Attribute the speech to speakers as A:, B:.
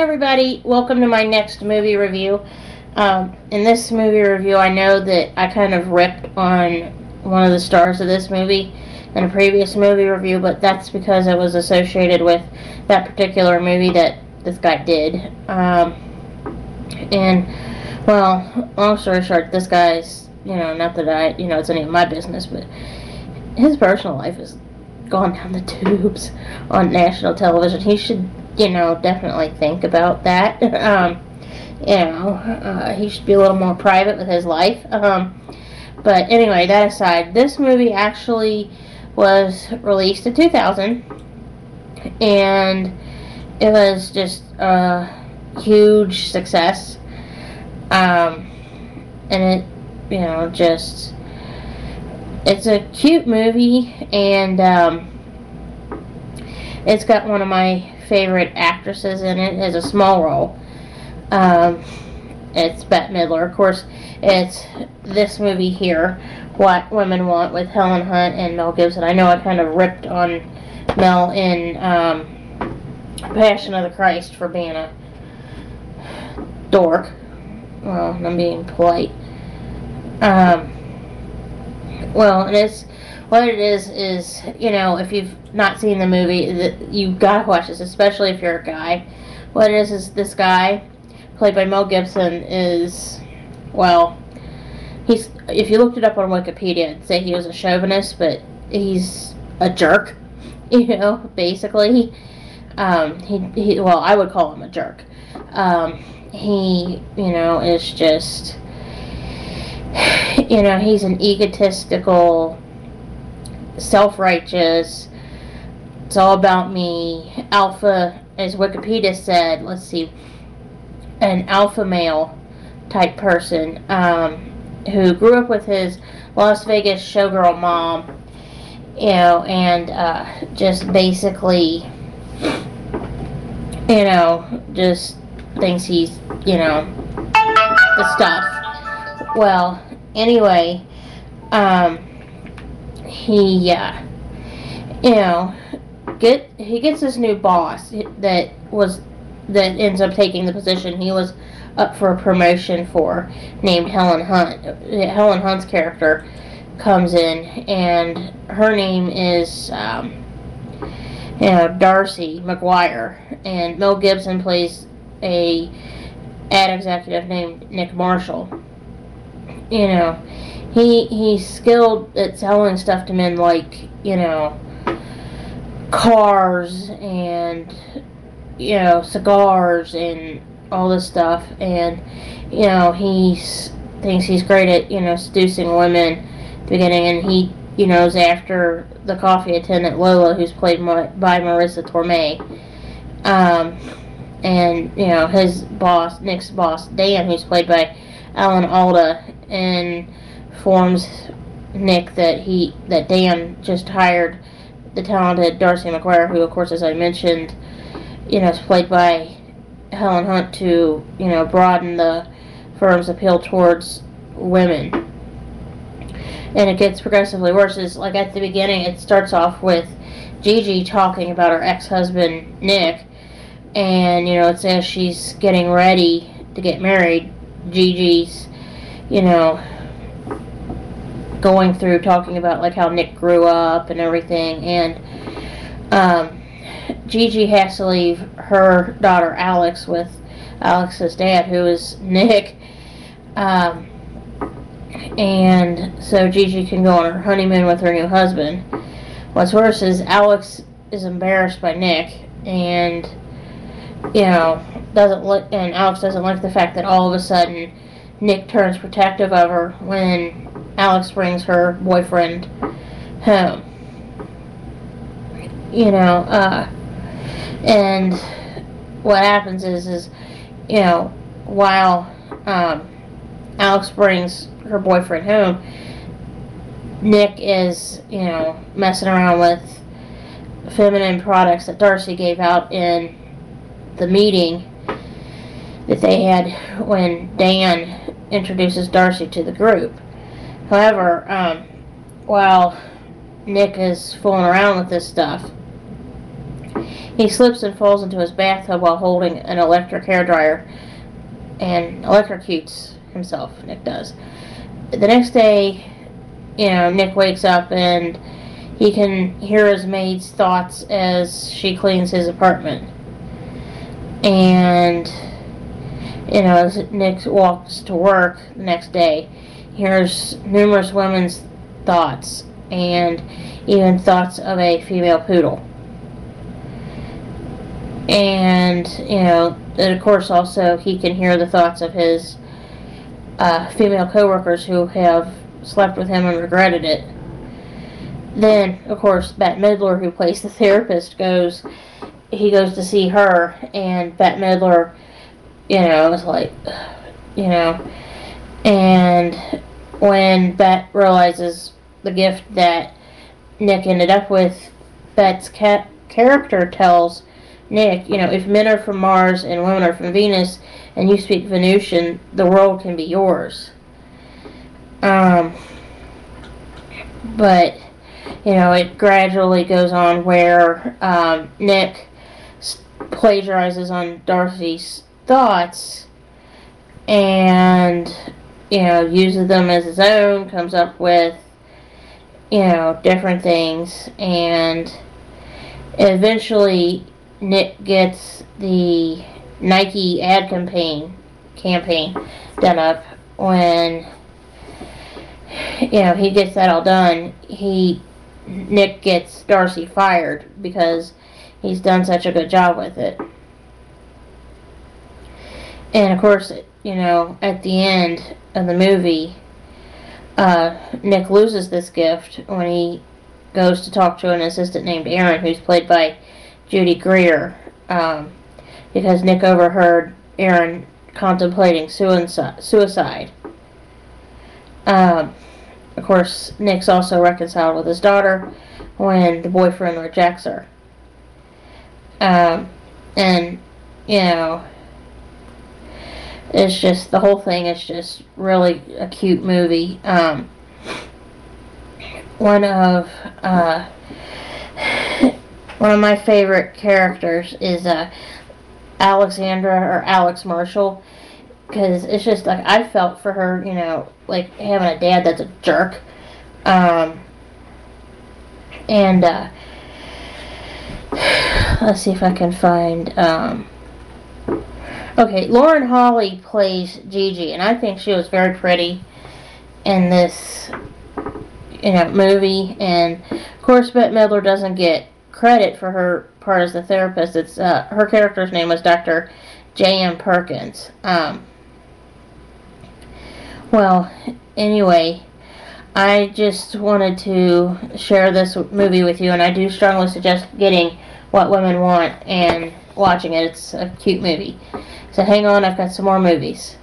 A: everybody, welcome to my next movie review. In this movie review, I know that I kind of ripped on one of the stars of this movie in a previous movie review, but that's because it was associated with that particular movie that this guy did. And, well, long story short, this guy's, not that it's any of my business, but his personal life has gone down the tubes on national television. He should definitely think about that. He should be a little more private with his life. But anyway, that aside, this movie actually was released in 2000, and it was just a huge success. And it, it's a cute movie, and it's got one of my favorite actresses in it as a small role. It's Bette Midler. Of course, it's this movie here, What Women Want, with Helen Hunt and Mel Gibson. I know I kind of ripped on Mel in Passion of the Christ for being a dork. Well, I'm being polite. Well, what it is, if you've not seen the movie, you've got to watch this, especially if you're a guy. What it is this guy, played by Mel Gibson, is, well, if you looked it up on Wikipedia, it'd say he was a chauvinist, but he's a jerk, basically. Well, I would call him a jerk. He, is just, he's an egotistical, self-righteous, it's all about me, alpha, as Wikipedia said, let's see, an alpha male type person, who grew up with his Las Vegas showgirl mom, and just basically, just thinks he's, the stuff. Well, anyway, he gets this new boss that ends up taking the position he was up for a promotion for, named Helen Hunt. Helen Hunt's character comes in, and her name is Darcy McGuire, and Mel Gibson plays a ad executive named Nick Marshall. He's skilled at selling stuff to men, like, cars and, cigars and all this stuff. And, he thinks he's great at, seducing women at the beginning. And he, is after the coffee attendant Lola, who's played by Marissa Tomei. And, his boss, Nick's boss, Dan, who's played by Alan Alda, informs Nick that Dan just hired the talented Darcy McGuire, who, of course, as I mentioned, is played by Helen Hunt, to, broaden the firm's appeal towards women. And it gets progressively worse. It's like, at the beginning, it starts off with Gigi talking about her ex-husband, Nick, and, it says she's getting ready to get married. Gigi's, going through talking about, like, how Nick grew up and everything, and Gigi has to leave her daughter Alex with Alex's dad, who is Nick, and so Gigi can go on her honeymoon with her new husband. What's worse is Alex is embarrassed by Nick, and Alex doesn't like the fact that all of a sudden Nick turns protective of her when Alex brings her boyfriend home. And what happens is while Alex brings her boyfriend home, Nick is, messing around with feminine products that Darcy gave out in the meeting that they had when Dan introduces Darcy to the group. However, while Nick is fooling around with this stuff, He slips and falls into his bathtub while holding an electric hairdryer and electrocutes himself. Nick does. The next day, Nick wakes up and he can hear his maid's thoughts as she cleans his apartment. And, as Nick walks to work the next day, he hears numerous women's thoughts and even thoughts of a female poodle. And, of course also he can hear the thoughts of his female co-workers who have slept with him and regretted it. Then, of course, Bette Midler, who plays the therapist, goes to see her, and Bette Midler, is like, and when Bette realizes the gift that Nick ended up with, Bette's character tells Nick, if men are from Mars and women are from Venus, and you speak Venusian, the world can be yours. But, it gradually goes on where Nick plagiarizes on Darcy's thoughts and, uses them as his own, comes up with, different things, and eventually Nick gets the Nike ad campaign done up. When he gets that all done, Nick gets Darcy fired because he's done such a good job with it. And of course, at the end of the movie, Nick loses this gift when he goes to talk to an assistant named Erin, who's played by Judy Greer, because Nick overheard Erin contemplating suicide. Of course, Nick's also reconciled with his daughter when the boyfriend rejects her. And, it's just, the whole thing is just really a cute movie. One of my favorite characters is Alexandra, or Alex Marshall, because it's just like, I felt for her, like having a dad that's a jerk. Let's see if I can find, okay, Lauren Holly plays Gigi, and I think she was very pretty in this, movie. And of course, Bette Midler doesn't get credit for her part as the therapist. It's her character's name was Dr. J.M. Perkins. Well, anyway, I just wanted to share this movie with you, and I do strongly suggest getting What Women Want and watching it. It's a cute movie. So hang on, I've got some more movies.